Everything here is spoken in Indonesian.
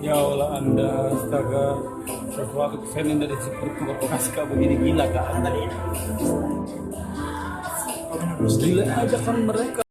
Ya Allah Anda, astaga, sesuatu kesenian dari seperti Pasca begini gila kan? Gila aja kan mereka.